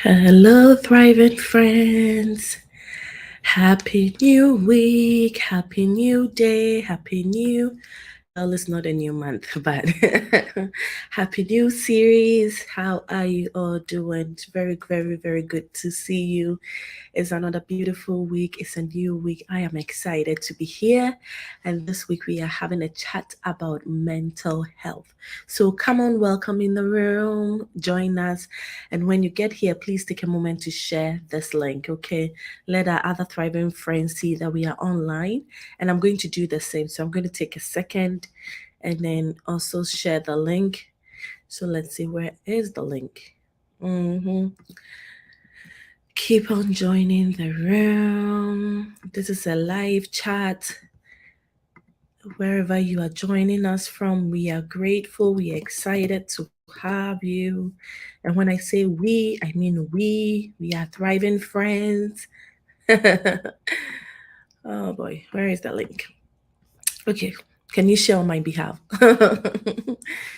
Hello, thriving friends. Happy new week. Happy new day. Happy new. Well, it's not a new month, but happy new series. How are you all doing? It's very, very, very good to see you. It's another beautiful week. It's a new week. I am excited to be here. And this week we are having a chat about mental health. So come on, welcome in the room. Join us. And when you get here, please take a moment to share this link, okay? Let our other thriving friends see that we are online. And I'm going to do the same. So I'm going to take a second and then also share the link. So let's see, where is the link? Keep on joining the room. This is a live chat. Wherever you are joining us from, we are grateful. We are excited to have you. And when I say we, I mean we. We are thriving friends. Oh boy, where is the link? Okay, can you share on my behalf?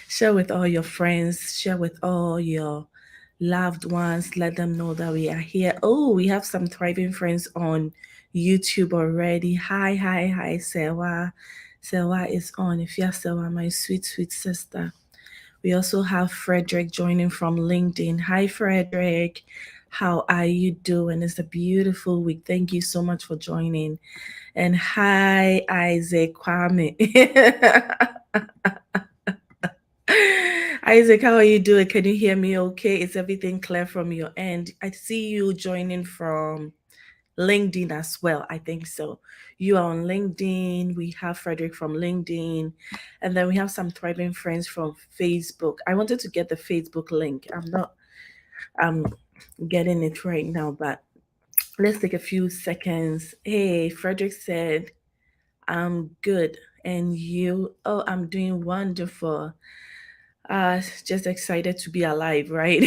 Share with all your friends, share with all your loved ones, let them know that we are here. Oh, we have some thriving friends on YouTube already. Hi, hi, hi, Sewa. Sewa is on. If you're Sewa, my sweet, sweet sister. We also have Frederick joining from LinkedIn. Hi, Frederick. How are you doing? It's a beautiful week. Thank you so much for joining. And hi, Isaac Kwame. Isaac, how are you doing? Can you hear me okay? Is everything clear from your end? I see you joining from LinkedIn as well. I think so. You are on LinkedIn. We have Frederick from LinkedIn. And then we have some thriving friends from Facebook. I wanted to get the Facebook link. I'm getting it right now, but let's take a few seconds. Hey, Frederick said, I'm good. And you? Oh, I'm doing wonderful. Just excited to be alive, right?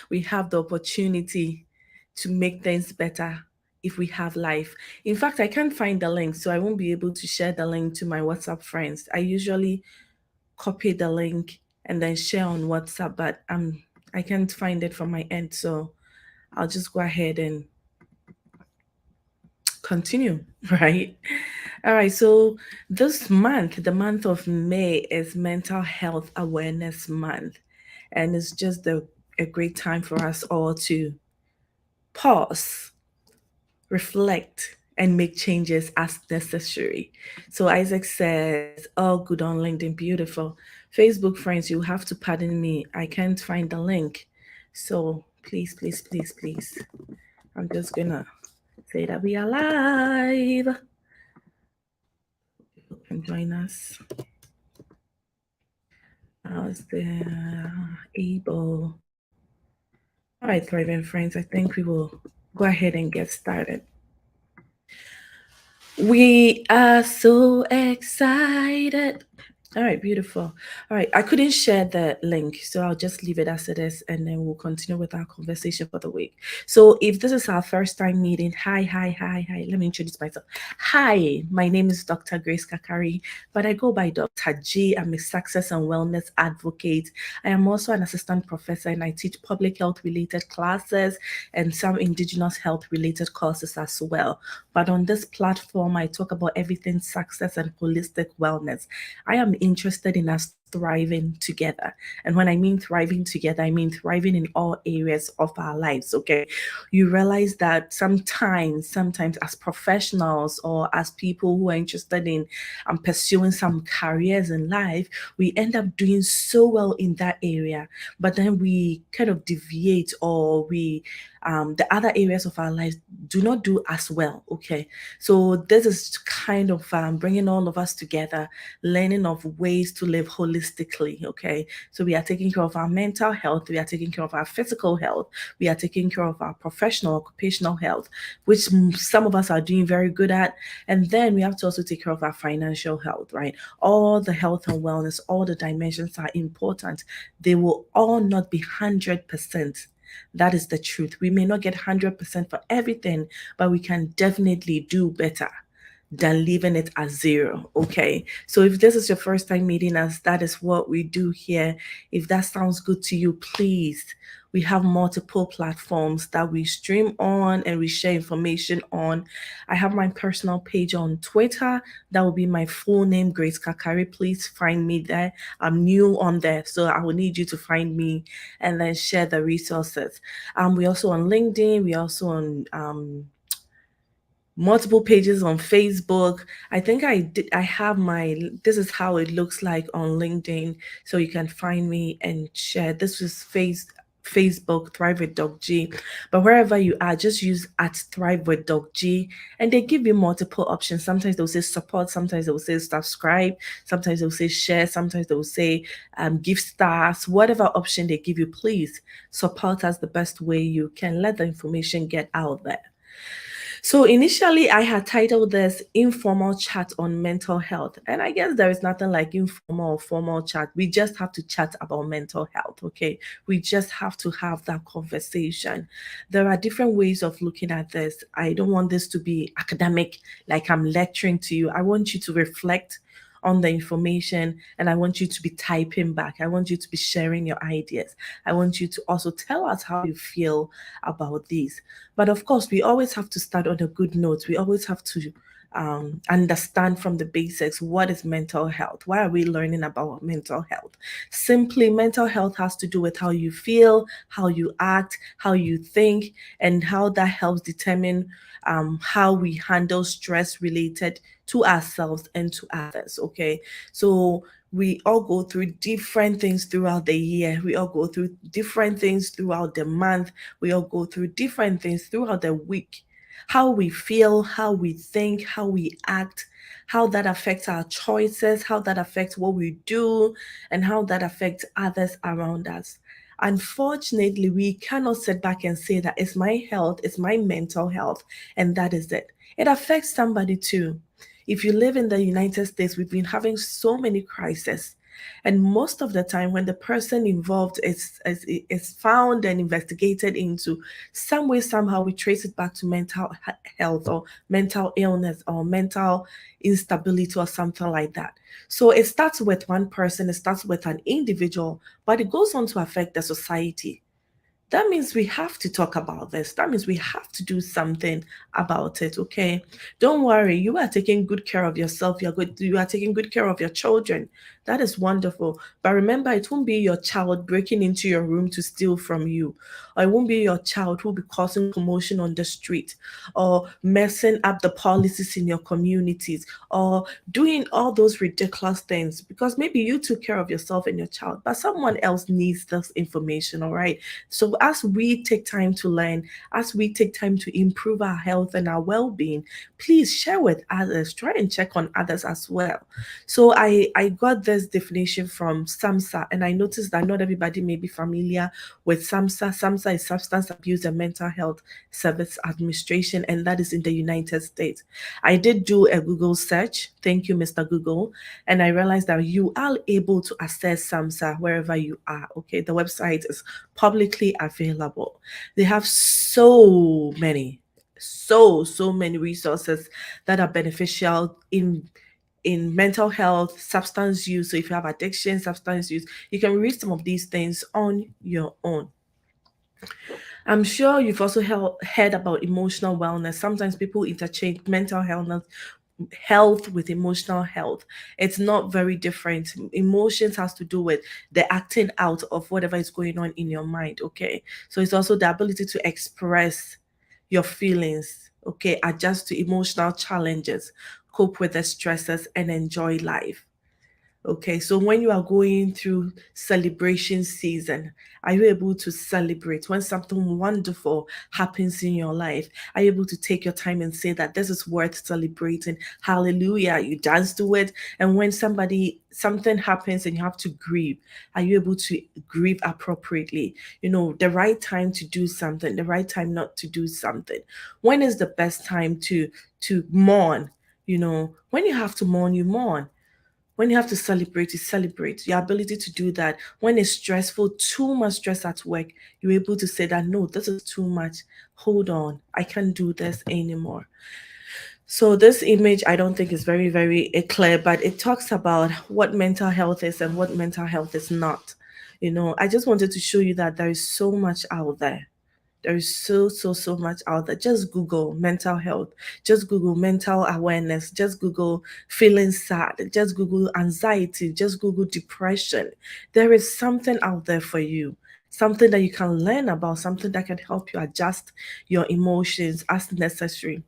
We have the opportunity to make things better if we have life. In fact, I can't find the link, so I won't be able to share the link to my WhatsApp friends. I usually copy the link and then share on WhatsApp, but I can't find it from my end, so I'll just go ahead and continue, right? All right, so this month, the month of May, is Mental Health Awareness Month. And it's just a great time for us all to pause, reflect, and make changes as necessary. So Isaac says, "Oh, good on LinkedIn, beautiful. Facebook friends, you have to pardon me. I can't find the link. So please, please, please, please. I'm just gonna say that we are live. You can join us. How's the able? All right, thriving friends, I think we will go ahead and get started. We are so excited. All right, beautiful. All right, I couldn't share the link, so I'll just leave it as it is, and then we'll continue with our conversation for the week. So, if this is our first time meeting, hi, hi, hi, hi. Let me introduce myself. Hi, my name is Dr. Grace Kakari, but I go by Dr. G. I'm a success and wellness advocate. I am also an assistant professor, and I teach public health related classes and some indigenous health related courses as well. But on this platform, I talk about everything success and holistic wellness. I am interested in us thriving together. And when I mean thriving together, I mean thriving in all areas of our lives. Okay. You realize that sometimes as professionals or as people who are interested in pursuing some careers in life, we end up doing so well in that area, but then we kind of deviate or we the other areas of our lives do not do as well. Okay, so this is kind of bringing all of us together, learning of ways to live holistically. Okay, so we are taking care of our mental health, we are taking care of our physical health, we are taking care of our professional occupational health, which some of us are doing very good at, and then we have to also take care of our financial health, right? All the health and wellness, all the dimensions are important. They will all not be 100%. That is the truth. We may not get 100% for everything, but we can definitely do better than leaving it at zero. Okay. So if this is your first time meeting us, that is what we do here. If that sounds good to you, please We have multiple platforms that we stream on and we share information on. I have my personal page on Twitter. That will be my full name, Grace Kakari. Please find me there. I'm new on there, so I will need you to find me and then share the resources. We also on LinkedIn. We also on multiple pages on Facebook. I think I have my, this is how it looks like on LinkedIn. So you can find me and share. This was Facebook Thrive with Doc G. But wherever you are, just use at Thrive with Doc G, and they give you multiple options. Sometimes they'll say support, sometimes they'll say subscribe, sometimes they'll say share, sometimes they'll say give stars. Whatever option they give you, please support us the best way you can. Let the information get out there. So initially, I had titled this Informal Chat on Mental Health. And I guess there is nothing like informal or formal chat. We just have to chat about mental health, okay? We just have to have that conversation. There are different ways of looking at this. I don't want this to be academic, like I'm lecturing to you. I want you to reflect on the information, and I want you to be typing back. I want you to be sharing your ideas. I want you to also tell us how you feel about these. But of course, we always have to start on a good note. We always have to understand from the basics, what is mental health? Why are we learning about mental health? Simply, mental health has to do with how you feel, how you act, how you think, and how that helps determine how we handle stress related to ourselves and to others. Okay, so we all go through different things throughout the year. We all go through different things throughout the month. We all go through different things throughout the week. How we feel, how we think, how we act, how that affects our choices, how that affects what we do, and how that affects others around us. Unfortunately, we cannot sit back and say that it's my health, it's my mental health, and that is it. It affects somebody too. If you live in the United States, we've been having so many crises. And most of the time, when the person involved is found and investigated into, some way, somehow, we trace it back to mental health or mental illness or mental instability or something like that. So it starts with one person, it starts with an individual, but it goes on to affect the society. That means we have to talk about this. That means we have to do something about it, okay? Don't worry, you are taking good care of yourself. You are taking good care of your children. That is wonderful. But remember, it won't be your child breaking into your room to steal from you. Or it won't be your child who will be causing commotion on the street or messing up the policies in your communities or doing all those ridiculous things, because maybe you took care of yourself and your child, but someone else needs this information, all right? So as we take time to learn, as we take time to improve our health and our well-being, please share with others. Try and check on others as well. So I got this definition from SAMHSA, and I noticed that not everybody may be familiar with SAMHSA. SAMHSA is Substance Abuse and Mental Health Service Administration, and that is in the United States. I did do a Google search. Thank you, Mr. Google. And I realized that you are able to access SAMHSA wherever you are. Okay, the website is publicly available. They have so many resources that are beneficial in mental health, substance use. So if you have addiction, substance use, you can read some of these things on your own. I'm sure you've also heard about emotional wellness. Sometimes people interchange mental health with emotional health. It's not very different. Emotions has to do with the acting out of whatever is going on in your mind, okay? So it's also the ability to express your feelings, okay? Adjust to emotional challenges, cope with the stresses, and enjoy life. Okay, so when you are going through celebration season, are you able to celebrate when something wonderful happens in your life? Are you able to take your time and say that this is worth celebrating? Hallelujah, you dance to it. And when something happens and you have to grieve, are you able to grieve appropriately? You know, the right time to do something, the right time not to do something. When is the best time to mourn? You know, when you have to mourn, you mourn. When you have to celebrate, you celebrate. Your ability to do that. When it's stressful, too much stress at work, you're able to say that, no, this is too much. Hold on, I can't do this anymore. So this image, I don't think is very, very clear, but it talks about what mental health is and what mental health is not. I just wanted to show you that there is so much out there. There is so much out there. Just Google mental health. Just Google mental awareness. Just Google feeling sad. Just Google anxiety. Just Google depression. There is something out there for you. Something that you can learn about, something that can help you adjust your emotions as necessary.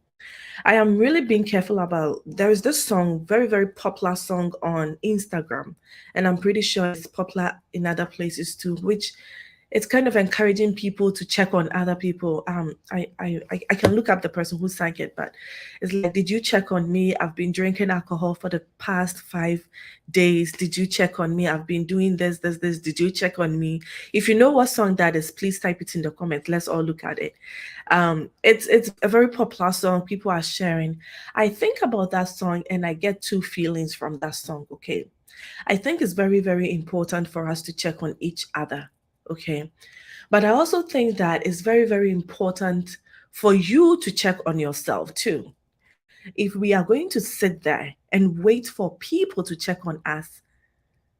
I am really being careful about. There is this song, very, very popular song on Instagram, and I'm pretty sure it's popular in other places too, which it's kind of encouraging people to check on other people. I can look up the person who sang it, but it's like, did you check on me? I've been drinking alcohol for the past 5 days. Did you check on me? I've been doing this. Did you check on me? If you know what song that is, please type it in the comments. Let's all look at it. It's a very popular song. People are sharing. I think about that song and I get two feelings from that song. Okay, I think it's very, very important for us to check on each other. Okay. But I also think that it's very, very important for you to check on yourself too. If we are going to sit there and wait for people to check on us,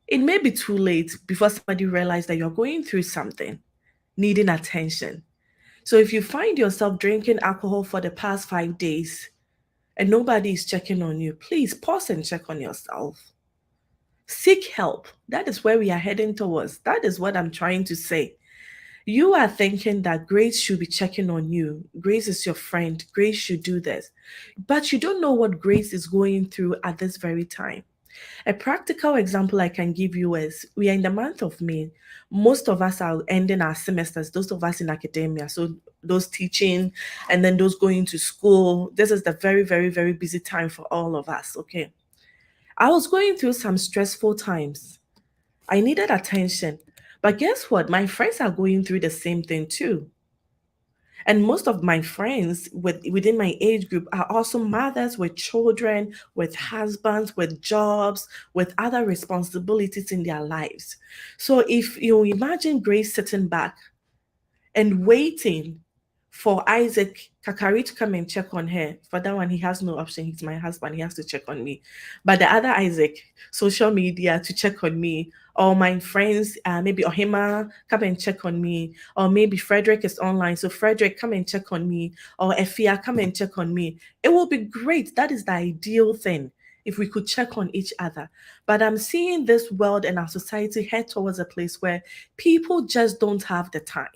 it may be too late before somebody realizes that you're going through something, needing attention. So if you find yourself drinking alcohol for the past 5 days and nobody is checking on you, please pause and check on yourself. Seek help. That is where we are heading towards. That is what I'm trying to say. You are thinking that Grace should be checking on you. Grace is your friend. Grace should do this. But you don't know what Grace is going through at this very time. A practical example I can give you is we are in the month of May. Most of us are ending our semesters, those of us in academia. So, those teaching and then those going to school. This is the very, very, very busy time for all of us. Okay. I was going through some stressful times. I needed attention. But guess what? My friends are going through the same thing too. And most of my friends within my age group are also mothers with children, with husbands, with jobs, with other responsibilities in their lives. So if you imagine Grace sitting back and waiting for Isaac Kakari to come and check on her. For that one, he has no option. He's my husband. He has to check on me. But the other Isaac, social media to check on me, or my friends, maybe Ohima, come and check on me, or maybe Frederick is online. So Frederick, come and check on me, or Efia, come and check on me. It will be great. That is the ideal thing if we could check on each other. But I'm seeing this world and our society head towards a place where people just don't have the time.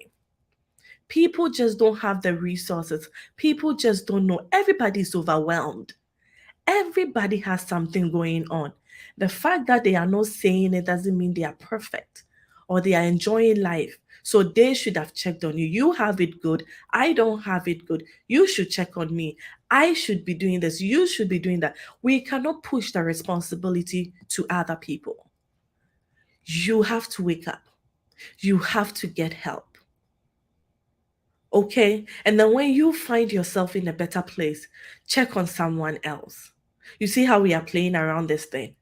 People just don't have the resources. People just don't know. Everybody's overwhelmed. Everybody has something going on. The fact that they are not saying it doesn't mean they are perfect or they are enjoying life. So they should have checked on you. You have it good. I don't have it good. You should check on me. I should be doing this. You should be doing that. We cannot push the responsibility to other people. You have to wake up. You have to get help. Okay. And then when you find yourself in a better place, check on someone else. You see how we are playing around this thing?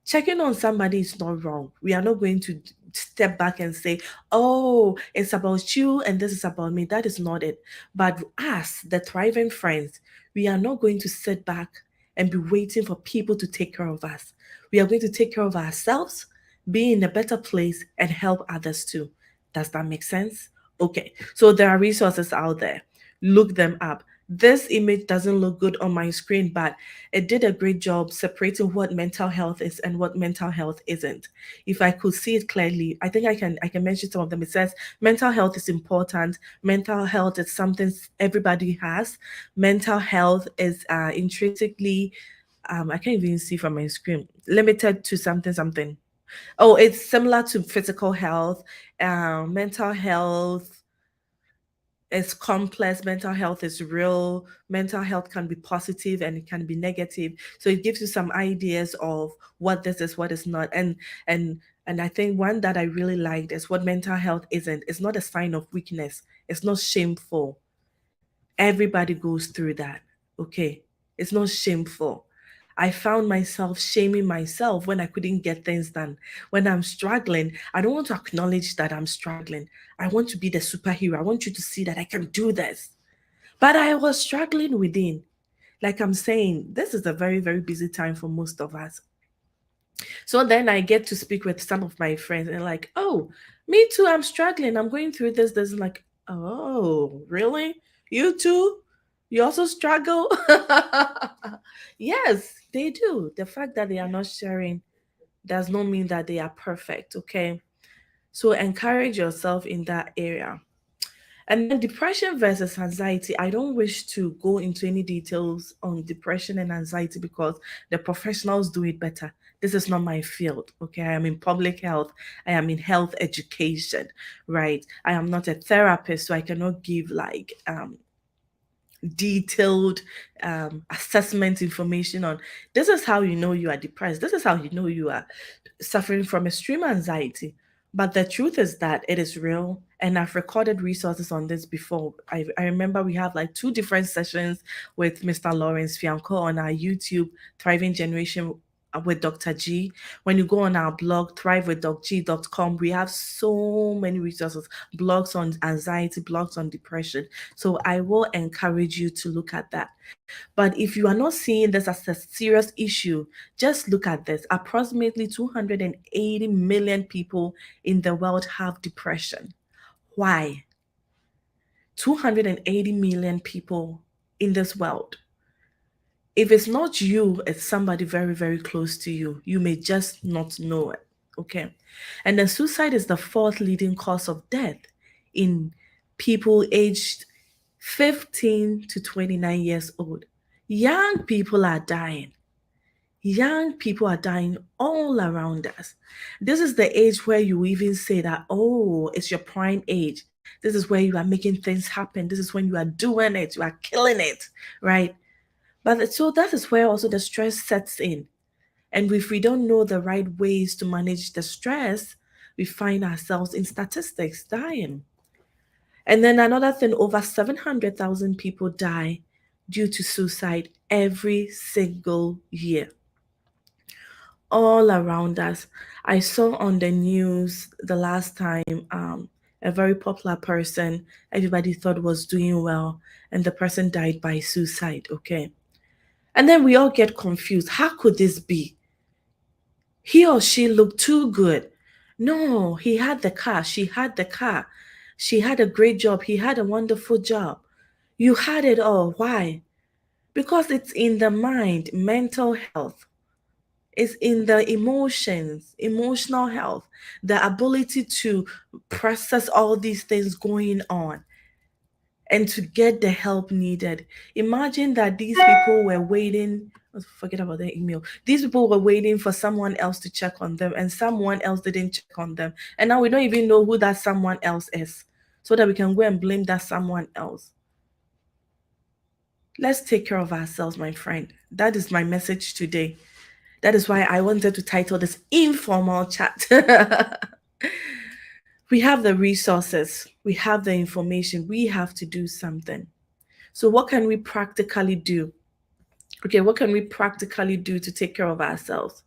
Checking on somebody is not wrong. We are not going to step back and say, oh, it's about you and this is about me. That is not it. But us, the thriving friends, we are not going to sit back and be waiting for people to take care of us. We are going to take care of ourselves, be in a better place, and help others too. Does that make sense? Okay, so there are resources out there. Look them up. This image doesn't look good on my screen, but it did a great job separating what mental health is and what mental health isn't. If I could see it clearly, I think I can mention some of them. It says mental health is important. Mental health is something everybody has. Mental health is intrinsically, I can't even see from my screen, limited to something. Oh, it's similar to physical health, mental health is complex. Mental health is real. Mental health can be positive and it can be negative. So it gives you some ideas of what this is, what is not. And I think one that I really liked is what mental health isn't. It's not a sign of weakness. It's not shameful. Everybody goes through that. Okay. It's not shameful. I found myself shaming myself when I couldn't get things done. When I'm struggling, I don't want to acknowledge that I'm struggling. I want to be the superhero. I want you to see that I can do this. But I was struggling within. Like I'm saying, this is a very, very busy time for most of us. So then I get to speak with some of my friends and like, oh, me too, I'm struggling. I'm going through this. I'm like, oh, really? You too? You also struggle? Yes, they do. The fact that they are not sharing does not mean that they are perfect, okay? So encourage yourself in that area. And then depression versus anxiety. I don't wish to go into any details on depression and anxiety because the professionals do it better. This is not my field. Okay. I am in public health. I am in health education, right? I am not a therapist, so I cannot give like detailed assessment information on this is how you know you are depressed. This is how you know you are suffering from extreme anxiety. But the truth is that it is real. And I've recorded resources on this before. I remember we have like two different sessions with Mr. Lawrence Fianco on our YouTube, Thriving Generation with Dr. G. When you go on our blog, thrivewithdrg.com, we have so many resources, blogs on anxiety, blogs on depression. So I will encourage you to look at that. But if you are not seeing this as a serious issue, just look at this. Approximately 280 million people in the world have depression. Why? 280 million people in this world. If it's not you, it's somebody very, very close to you. You may just not know it. Okay. And then suicide is the fourth leading cause of death in people aged 15 to 29 years old. Young people are dying. Young people are dying all around us. This is the age where you even say that, oh, it's your prime age. This is where you are making things happen. This is when you are doing it, you are killing it, right? But so that is where also the stress sets in. And if we don't know the right ways to manage the stress, we find ourselves in statistics dying. And then another thing, over 700,000 people die due to suicide every single year, all around us. I saw on the news the last time a very popular person everybody thought was doing well, and the person died by suicide, okay? And then we all get confused. How could this be? He or she looked too good. No, he had the car. She had the car. She had a great job. He had a wonderful job. You had it all. Why? Because it's in the mind, mental health. It's in the emotions, emotional health, the ability to process all these things going on and to get the help needed. Imagine that these people were waiting. Forget about the email. These people were waiting for someone else to check on them, and someone else didn't check on them. And now we don't even know who that someone else is, so that we can go and blame that someone else. Let's take care of ourselves, my friend. That is my message today. That is why I wanted to title this Informal Chat. We have the resources, we have the information, we have to do something. So, what can we practically do? Okay, what can we practically do to take care of ourselves?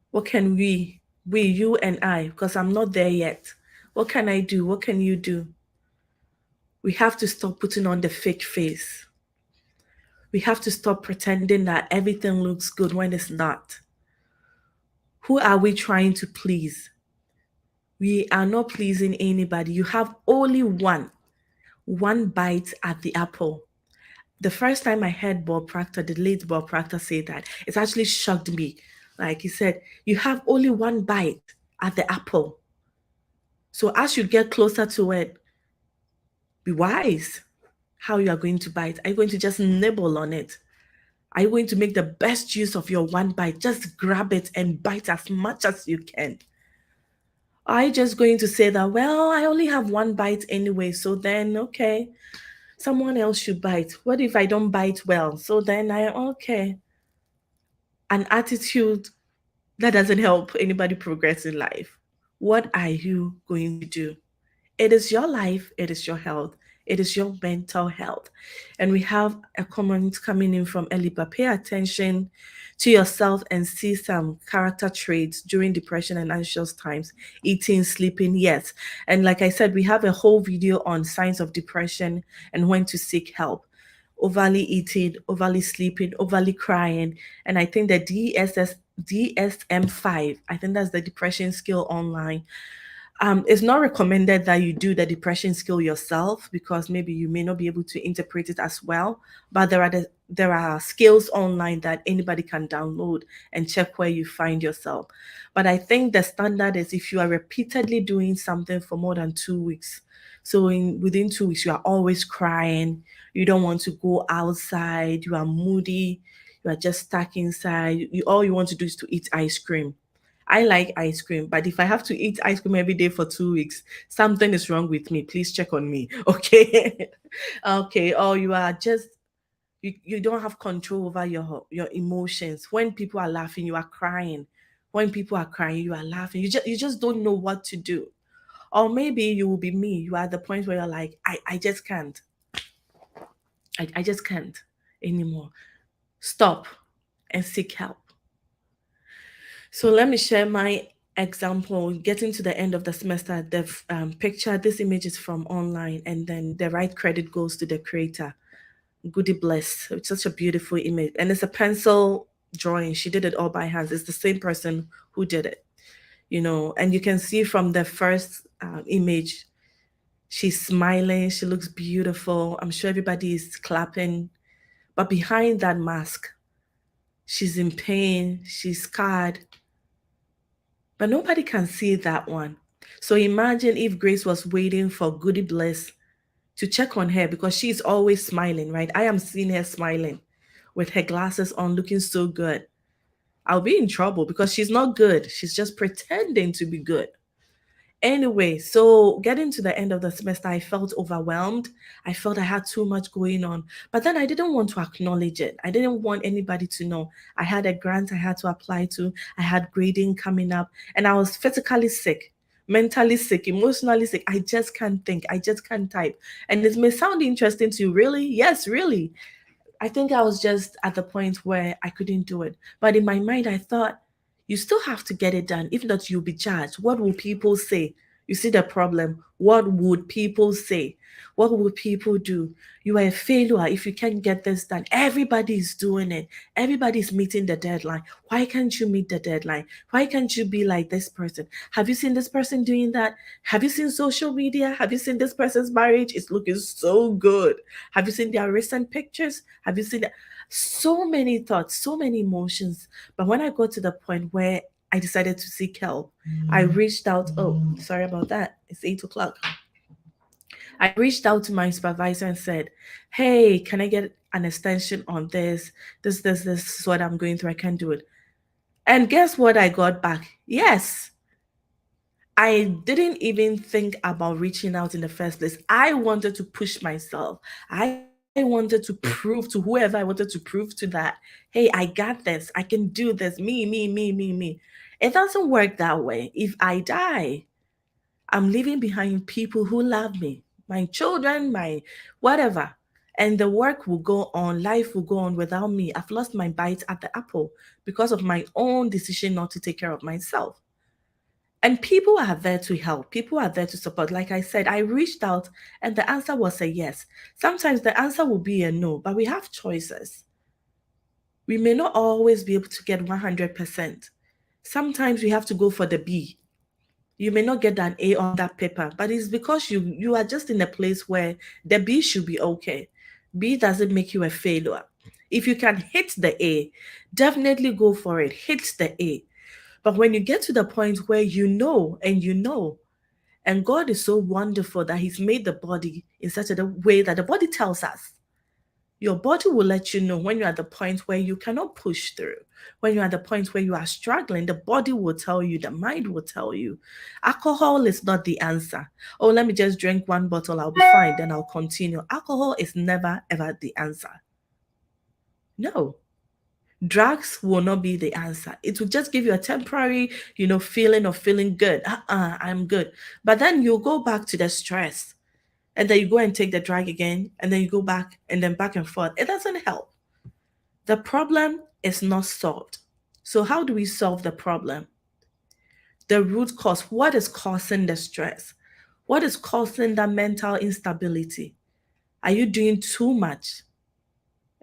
What can you and I, because I'm not there yet. What can I do? What can you do? We have to stop putting on the fake face. We have to stop pretending that everything looks good when it's not. Who are we trying to please? We are not pleasing anybody. You have only one bite at the apple. The first time I heard Bob Proctor, the late Bob Proctor, say that, it actually shocked me. Like he said, you have only one bite at the apple. So as you get closer to it, be wise how you are going to bite. Are you going to just nibble on it? Are you going to make the best use of your one bite? Just grab it and bite as much as you can. Are you just going to say that, well, I only have one bite anyway, so then, okay, someone else should bite. What if I don't bite well? So then okay. An attitude that doesn't help anybody progress in life. What are you going to do? It is your life, it is your health, it is your mental health. And we have a comment coming in from Elipa. Pay attention to yourself and see some character traits during depression and anxious times. Eating, sleeping, yes. And like I said, we have a whole video on signs of depression and when to seek help. Overly eating, overly sleeping, overly crying. And I think the DSS DSM-5. I think that's the depression scale online. It's not recommended that you do the depression scale yourself because maybe you may not be able to interpret it as well. But there are scales online that anybody can download and check where you find yourself. But I think the standard is if you are repeatedly doing something for more than 2 weeks. So within 2 weeks, you are always crying. You don't want to go outside. You are moody. You are just stuck inside. All you want to do is to eat ice cream. I like ice cream, but if I have to eat ice cream every day for 2 weeks, something is wrong with me. Please check on me. Okay. Okay. Or you are just you don't have control over your emotions. When people are laughing, you are crying. When people are crying, you are laughing. You just don't know what to do. Or maybe you will be me. You are at the point where you're like, I just can't. I just can't anymore. Stop and seek help. So let me share my example. Getting to the end of the semester, the picture, this image is from online, and then the right credit goes to the creator. Goody Bless. It's such a beautiful image. And it's a pencil drawing. She did it all by hands. It's the same person who did it, and you can see from the first image, she's smiling. She looks beautiful. I'm sure everybody is clapping. But behind that mask, she's in pain. She's scarred. But nobody can see that one. So imagine if Grace was waiting for Goody Bliss to check on her because she's always smiling, right? I am seeing her smiling with her glasses on, looking so good. I'll be in trouble because she's not good. She's just pretending to be good. Anyway, so getting to the end of the semester, I felt overwhelmed. I felt I had too much going on. But then I didn't want to acknowledge it. I didn't want anybody to know. I had a grant I had to apply to. I had grading coming up. And I was physically sick, mentally sick, emotionally sick. I just can't think. I just can't type. And it may sound interesting to you. Really? Yes, really. I think I was just at the point where I couldn't do it. But in my mind, I thought, you still have to get it done. If not, you'll be judged. What will people say? You see the problem. What would people say? What would people do? You are a failure if you can't get this done. Everybody is doing it. Everybody's meeting the deadline. Why can't you meet the deadline? Why can't you be like this person? Have you seen this person doing that? Have you seen social media? Have you seen this person's marriage? It's looking so good. Have you seen their recent pictures? Have you seen that? So many thoughts, so many emotions. But when I got to the point where I decided to seek help, I reached out. Oh, sorry about that. It's 8 o'clock. I reached out to my supervisor and said, hey, can I get an extension on this? This is what I'm going through. I can't do it. And guess what I got back? Yes. I didn't even think about reaching out in the first place. I wanted to push myself. I wanted to prove to whoever I wanted to prove to that, hey, I got this. I can do this. Me. It doesn't work that way. If I die, I'm leaving behind people who love me, my children, my whatever. And the work will go on, life will go on without me. I've lost my bite at the apple because of my own decision not to take care of myself. And people are there to help. People are there to support. Like I said, I reached out and the answer was a yes. Sometimes the answer will be a no, but we have choices. We may not always be able to get 100%. Sometimes we have to go for the B. You may not get an A on that paper, but it's because you are just in a place where the B should be okay. B doesn't make you a failure. If you can hit the A, definitely go for it. Hit the A. But when you get to the point where and God is so wonderful that He's made the body in such a way that the body tells us. Your body will let you know when you're at the point where you cannot push through. When you're at the point where you are struggling, the body will tell you, the mind will tell you. Alcohol is not the answer. Oh, let me just drink one bottle, I'll be fine, then I'll continue. Alcohol is never, ever the answer. No. Drugs will not be the answer. It will just give you a temporary, feeling of feeling good. I'm good. But then you go back to the stress. And then you go and take the drug again, and then you go back and then back and forth. It doesn't help. The problem is not solved. So how do we solve the problem? The root cause. What is causing the stress? What is causing that mental instability? Are you doing too much?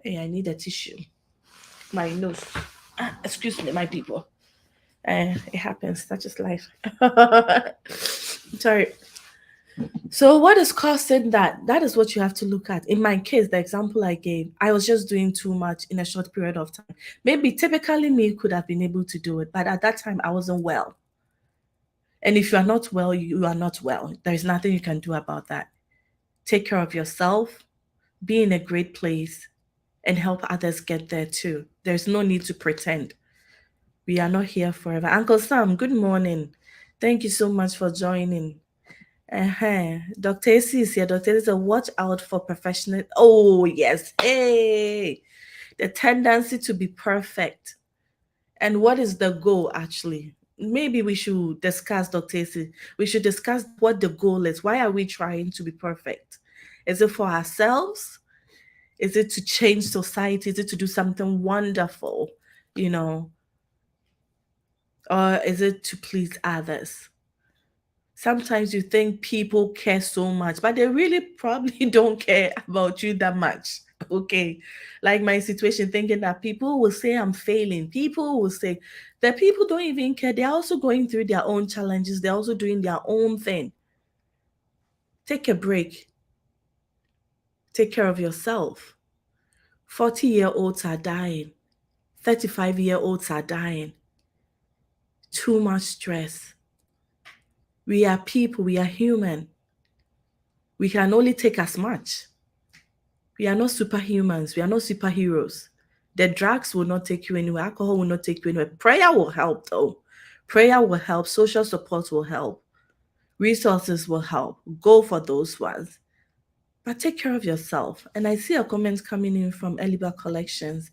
Hey, I need a tissue. My nose. Excuse me, my people. It happens. That's just life. Sorry. So, what is causing that? That is what you have to look at. In my case, the example I gave, I was just doing too much in a short period of time. Maybe typically me could have been able to do it, but at that time I wasn't well. And if you are not well, you are not well. There is nothing you can do about that. Take care of yourself, be in a great place, and help others get there too. There's no need to pretend. We are not here forever. Uncle Sam, good morning. Thank you so much for joining. Dr. AC is here. Dr. AC said, watch out for professional. Oh, yes. Hey, the tendency to be perfect. And what is the goal actually? Maybe we should discuss, Dr. AC. We should discuss what the goal is. Why are we trying to be perfect? Is it for ourselves? Is it to change society? Is it to do something wonderful? You know, or is it to please others? Sometimes you think people care so much, but they really probably don't care about you that much. Okay. Like my situation, thinking that people will say I'm failing. People will say that people don't even care. They're also going through their own challenges. They're also doing their own thing. Take a break. Take care of yourself. 40-year-olds are dying. 35-year-olds are dying. Too much stress. We are people. We are human. We can only take as much. We are not superhumans. We are not superheroes. The drugs will not take you anywhere. Alcohol will not take you anywhere. Prayer will help, though. Prayer will help. Social support will help. Resources will help. Go for those ones. But take care of yourself. And I see a comment coming in from Eliba Collections.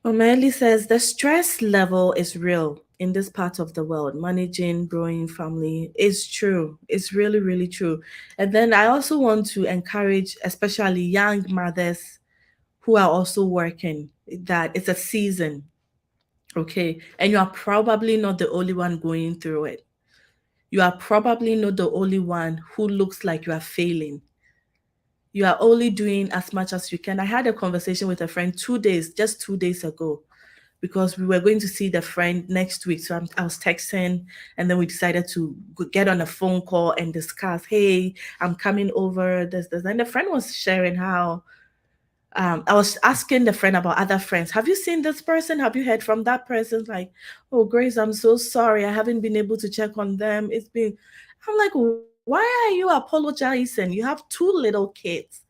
Mama Eli says the stress level is real in this part of the world. Managing growing family is true. It's really, really true. And then I also want to encourage, especially young mothers who are also working, that it's a season, okay? And you are probably not the only one going through it. You are probably not the only one who looks like you are failing. You are only doing as much as you can. I had a conversation with a friend just 2 days ago, because we were going to see the friend next week. So I was texting, and then we decided to get on a phone call and discuss, hey, I'm coming over, this. And the friend was sharing how I was asking the friend about other friends. Have you seen this person? Have you heard from that person? Like, oh, Grace, I'm so sorry. I haven't been able to check on them. I'm like, why are you apologizing? You have two little kids.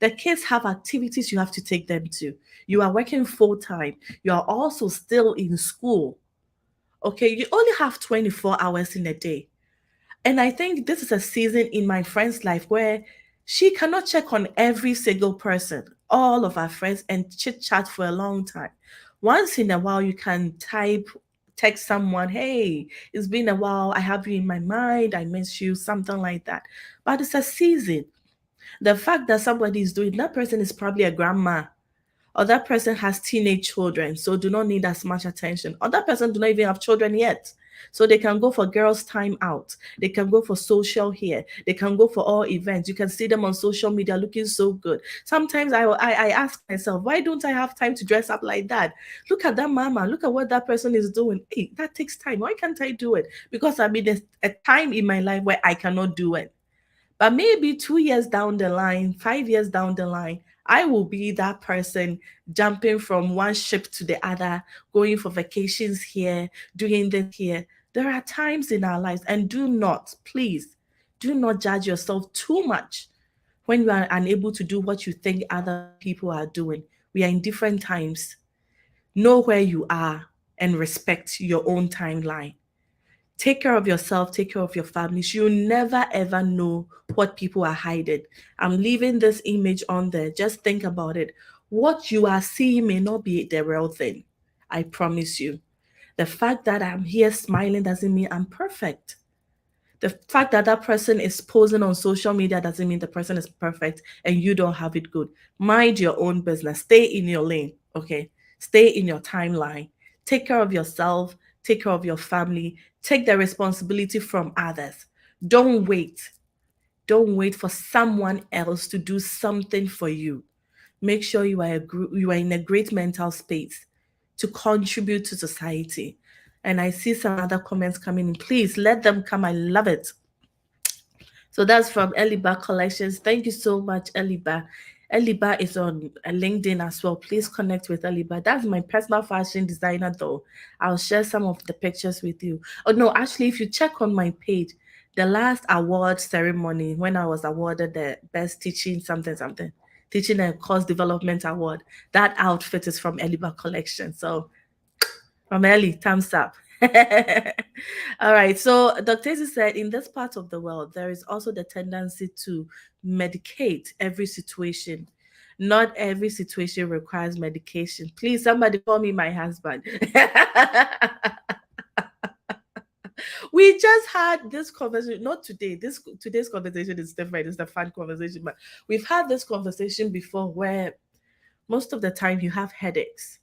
The kids have activities you have to take them to. You are working full time. You are also still in school. Okay, you only have 24 hours in a day. And I think this is a season in my friend's life where she cannot check on every single person, all of our friends, and chit chat for a long time. Once in a while, you can text someone, hey, it's been a while. I have you in my mind. I miss you, something like that. But it's a season. The fact that somebody is doing that person is probably a grandma, or that person has teenage children, so do not need as much attention, or that person do not even have children yet, so they can go for girls time out, they can go for social here, they can go for all events. You can see them on social media looking so good. Sometimes I ask myself, why don't I have time to dress up like that? Look at that mama, look at what that person is doing. Hey, that takes time. Why can't I do it? Because I mean, there's a time in my life where I cannot do it. But maybe 2 years down the line, 5 years down the line, I will be that person jumping from one ship to the other, going for vacations here, doing this here. There are times in our lives, and please, do not judge yourself too much when you are unable to do what you think other people are doing. We are in different times. Know where you are and respect your own timeline. Take care of yourself, take care of your families. You'll never ever know what people are hiding. I'm leaving this image on there. Just think about it. What you are seeing may not be the real thing. I promise you. The fact that I'm here smiling doesn't mean I'm perfect. The fact that that person is posing on social media doesn't mean the person is perfect and you don't have it good. Mind your own business. Stay in your lane, okay? Stay in your timeline. Take care of yourself. Take care of your family. Take the responsibility from others. Don't wait. Don't wait for someone else to do something for you. Make sure you are in a great mental space to contribute to society. And I see some other comments coming in. Please let them come. I love it. So that's from Eliba Collections. Thank you so much, Eliba. Eliba is on LinkedIn as well. Please connect with Eliba. That's my personal fashion designer, though. I'll share some of the pictures with you. Oh, no, actually, if you check on my page, the last award ceremony when I was awarded the best teaching something something, teaching and course development award, that outfit is from Eliba Collection. So from Ellie, thumbs up. All right. So Dr. Izzy said, in this part of the world, there is also the tendency to medicate every situation. Not every situation requires medication. Please, somebody call me my husband. We just had this conversation, not today. Today's conversation is different. It's the fun conversation, but we've had this conversation before where most of the time you have headaches,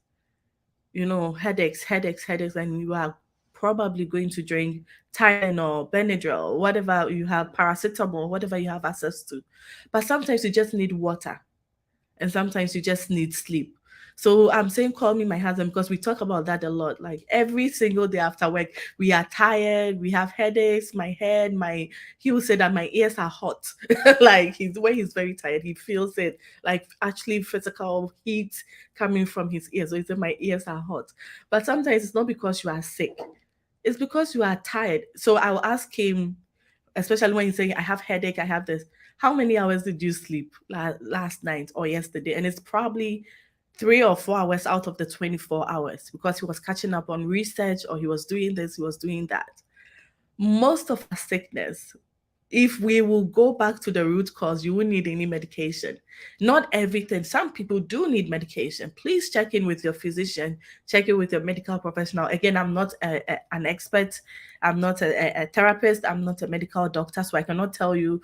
headaches, and you are probably going to drink Tylenol, Benadryl, whatever you have, paracetamol, whatever you have access to. But sometimes you just need water, and sometimes you just need sleep. So I'm saying call me my husband because we talk about that a lot. Like every single day after work, we are tired, we have headaches, he will say that my ears are hot. Like when he's very tired, he feels it, like actually physical heat coming from his ears. So he said my ears are hot. But sometimes it's not because you are sick. It's because you are tired. So I'll ask him, especially when he's saying, I have headache, I have this. How many hours did you sleep last night or yesterday? And it's probably 3 or 4 hours out of the 24 hours because he was catching up on research or he was doing this, he was doing that. Most of our sickness, if we will go back to the root cause, you won't need any medication. Not everything. Some people do need medication. Please check in with your physician, check in with your medical professional. Again, I'm not an expert. I'm not a therapist. I'm not a medical doctor, so I cannot tell you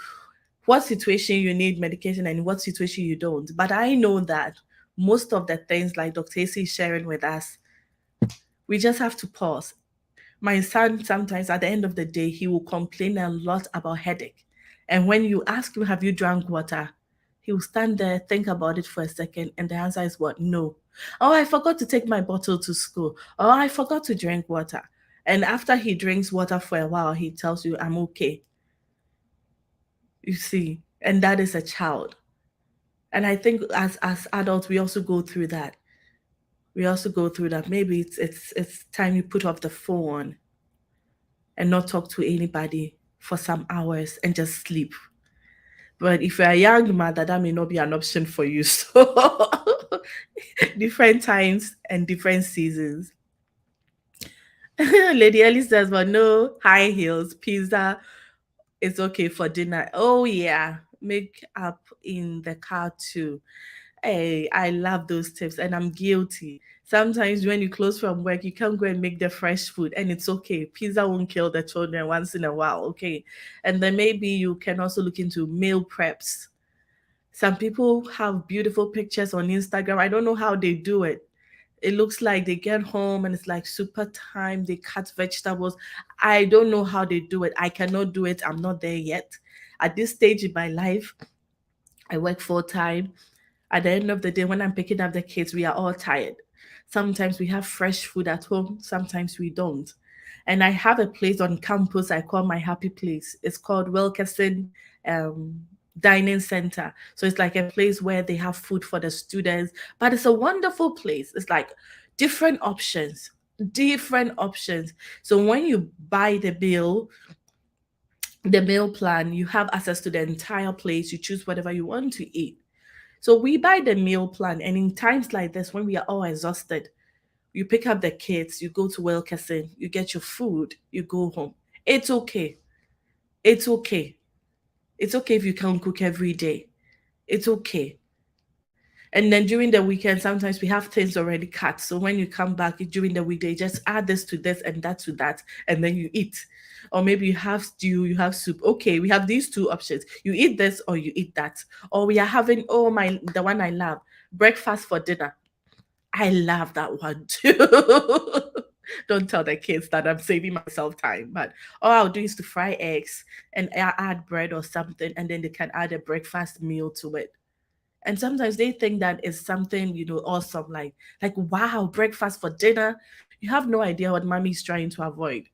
what situation you need medication and what situation you don't. But I know that most of the things like Dr. AC is sharing with us, we just have to pause. My son, sometimes at the end of the day, he will complain a lot about headache. And when you ask him, have you drank water? He will stand there, think about it for a second, and the answer is what? No. Oh, I forgot to take my bottle to school. Oh, I forgot to drink water. And after he drinks water for a while, he tells you, I'm okay. You see, and that is a child. And I think as adults, we also go through that. Maybe it's time you put off the phone and not talk to anybody for some hours and just sleep. But if you're a young mother, that may not be an option for you. So different times and different seasons. Lady Ellie says, but no high heels, pizza is okay for dinner. Oh yeah, make up in the car too. Hey, I love those tips and I'm guilty. Sometimes when you close from work, you can go and make the fresh food and it's okay. Pizza won't kill the children once in a while, okay? And then maybe you can also look into meal preps. Some people have beautiful pictures on Instagram. I don't know how they do it. It looks like they get home and it's like super time. They cut vegetables. I don't know how they do it. I cannot do it. I'm not there yet. At this stage in my life, I work full time. At the end of the day, when I'm picking up the kids, we are all tired. Sometimes we have fresh food at home, sometimes we don't. And I have a place on campus I call my happy place. It's called Wilkerson um, Dining Center. So it's like a place where they have food for the students, but it's a wonderful place. It's like different options, different options. So when you buy the meal plan, you have access to the entire place. You choose whatever you want to eat. So we buy the meal plan, and in times like this, when we are all exhausted, you pick up the kids, you go to Wilkerson, you get your food, you go home. It's okay. It's okay. It's okay if you can't cook every day. It's okay. And then during the weekend, sometimes we have things already cut. So when you come back during the weekday, just add this to this and that to that, and then you eat. Or maybe you have stew, you have soup. Okay, we have these two options. You eat this or you eat that. Or we are having, the one I love, breakfast for dinner. I love that one too. Don't tell the kids that I'm saving myself time, but all I'll do is to fry eggs and add bread or something, and then they can add a breakfast meal to it And sometimes they think that is something, awesome, like wow, breakfast for dinner. You have no idea what mommy is trying to avoid.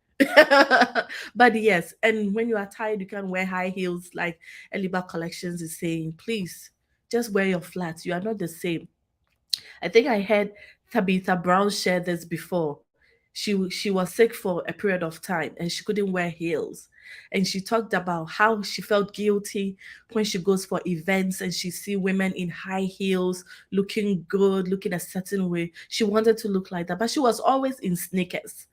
But yes, and when you are tired, you can wear high heels, like Eliba Collections is saying. Please, just wear your flats. You are not the same. I think I heard Tabitha Brown share this before. She was sick for a period of time and she couldn't wear heels. And she talked about how she felt guilty when she goes for events and she see women in high heels looking good, looking a certain way. She wanted to look like that, but she was always in sneakers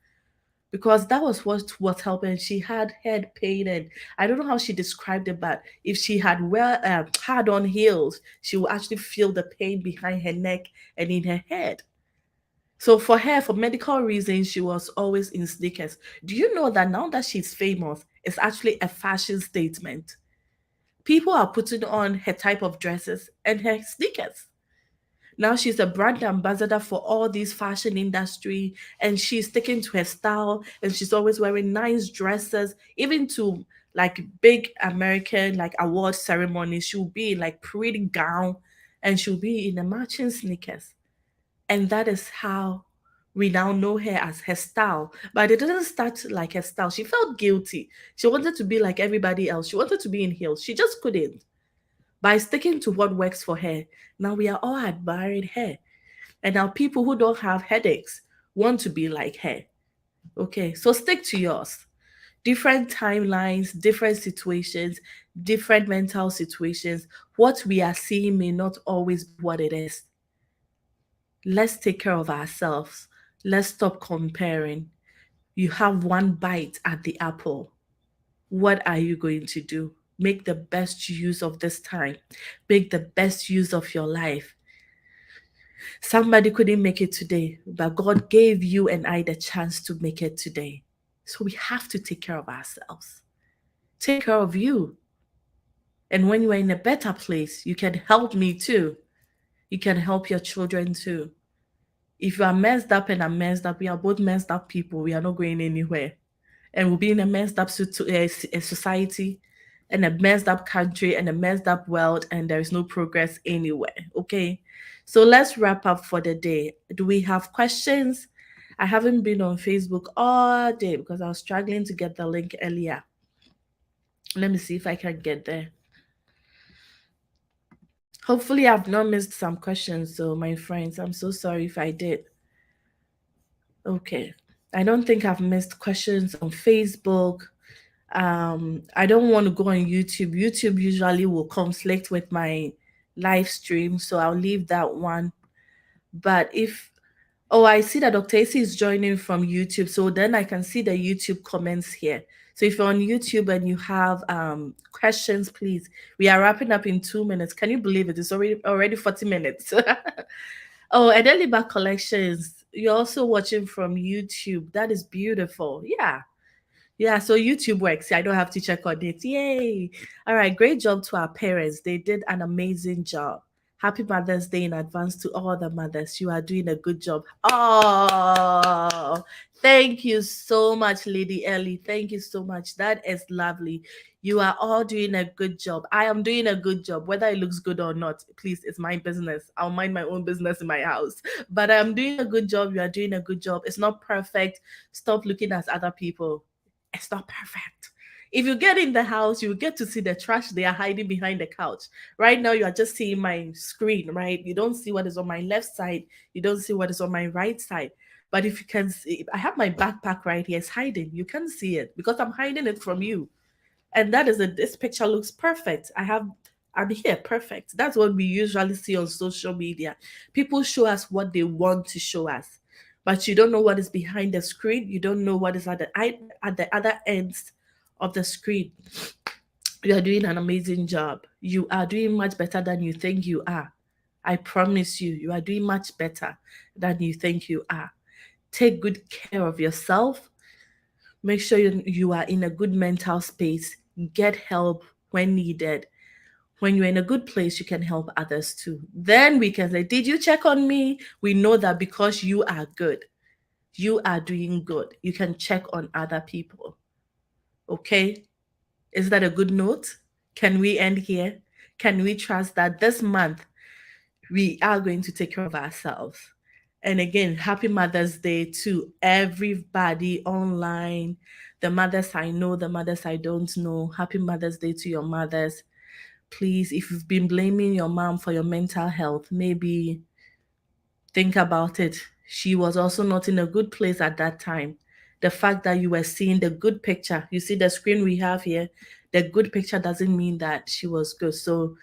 because that was what helping. She had head pain, and I don't know how she described it, but if she had hard on heels, she would actually feel the pain behind her neck and in her head. So for her, for medical reasons, she was always in sneakers. Do you know that now that she's famous, it's actually a fashion statement? People are putting on her type of dresses and her sneakers. Now she's a brand ambassador for all these fashion industry, and she's sticking to her style, and she's always wearing nice dresses, even to like big American like award ceremonies. She'll be in like pretty gown and she'll be in the matching sneakers. And that is how we now know her as her style. But it didn't start like her style. She felt guilty. She wanted to be like everybody else. She wanted to be in heels. She just couldn't. By sticking to what works for her, now we are all admiring her. And now people who don't have headaches want to be like her. Okay, so stick to yours. Different timelines, different situations, different mental situations. What we are seeing may not always be what it is. Let's take care of ourselves. Let's stop comparing. You have one bite at the apple. What are you going to do? Make the best use of this time. Make the best use of your life. Somebody couldn't make it today, but God gave you and I the chance to make it today. So we have to take care of ourselves. Take care of you. And when you are in a better place, you can help me too. You can help your children too. If you are messed up and I'm messed up, we are both messed up people. We are not going anywhere. And we'll be in a messed up society and a messed up country and a messed up world, and there is no progress anywhere. Okay. So let's wrap up for the day. Do we have questions? I haven't been on Facebook all day because I was struggling to get the link earlier. Let me see if I can get there. Hopefully, I've not missed some questions. So, my friends, I'm so sorry if I did. Okay. I don't think I've missed questions on Facebook. I don't want to go on YouTube. YouTube usually will conflict with my live stream, so I'll leave that one. But if oh, I see that Dr. AC is joining from YouTube, so then I can see the YouTube comments here. So if you're on YouTube and you have questions, please. We are wrapping up in 2 minutes. Can you believe it? It's already 40 minutes. Oh, and Eliba Collections. You're also watching from YouTube. That is beautiful. Yeah. Yeah, so YouTube works. I don't have to check on it. Yay. All right, great job to our parents. They did an amazing job. Happy Mother's Day in advance to all the mothers. You are doing a good job. Oh, thank you so much, Lady Ellie. Thank you so much. That is lovely. You are all doing a good job. I am doing a good job, whether it looks good or not. Please, it's my business. I'll mind my own business in my house. But I'm doing a good job. You are doing a good job. It's not perfect. Stop looking at other people. It's not perfect. If you get in the house, you get to see the trash they are hiding behind the couch. Right now, you are just seeing my screen, right? You don't see what is on my left side. You don't see what is on my right side. But if you can see, I have my backpack right here. It's hiding. You can see it because I'm hiding it from you. And that is it. This picture looks perfect. I'm here, perfect. That's what we usually see on social media. People show us what they want to show us, but you don't know what is behind the screen. You don't know what is at the other ends of the screen. You are doing an amazing job. You are doing much better than you think you are. I promise you, you are doing much better than you think you are. Take good care of yourself. Make sure you are in a good mental space. Get help when needed. When you're in a good place, you can help others too. Then we can say, did you check on me? We know that because you are good, you are doing good. You can check on other people. Okay? Is that a good note? Can we end here? Can we trust that this month We are going to take care of ourselves. And again, happy Mother's Day to everybody online, the mothers I know, the mothers I don't know. Happy Mother's Day to your mothers. Please, if you've been blaming your mom for your mental health, maybe think about it. She was also not in a good place at that time. The fact that you were seeing the good picture, you see the screen we have here, the good picture doesn't mean that she was good. So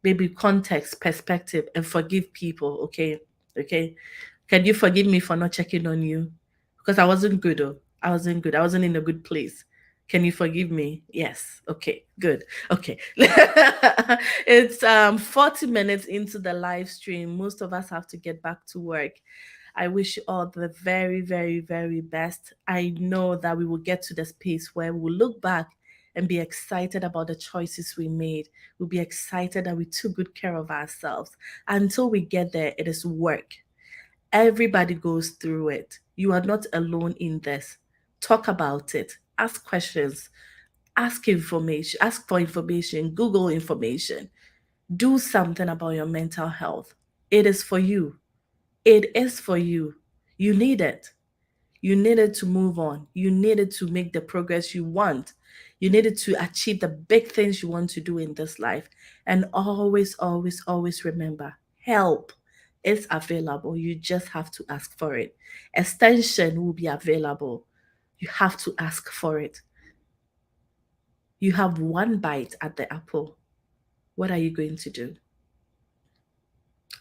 maybe context, perspective, and forgive people. Okay. Okay. Can you forgive me for not checking on you? Because I wasn't good. Oh, I wasn't good. I wasn't in a good place. Can you forgive me? Yes. Okay. Good. Okay. It's 40 minutes into the live stream. Most of us have to get back to work. I wish you all the very, very, very best. I know that we will get to the space where we'll look back and be excited about the choices we made. We'll be excited that we took good care of ourselves. Until we get there, it is work. Everybody goes through it. You are not alone in this. Talk about it. Ask questions. Ask for information. Google information. Do something about your mental health. It is for you. It is for you. You need it. You needed to move on. You needed to make the progress you want. You needed to achieve the big things you want to do in this life. And always, always, always remember, help is available. You just have to ask for it. Extension will be available. You have to ask for it. You have one bite at the apple. What are you going to do?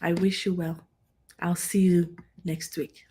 I wish you well. I'll see you next week.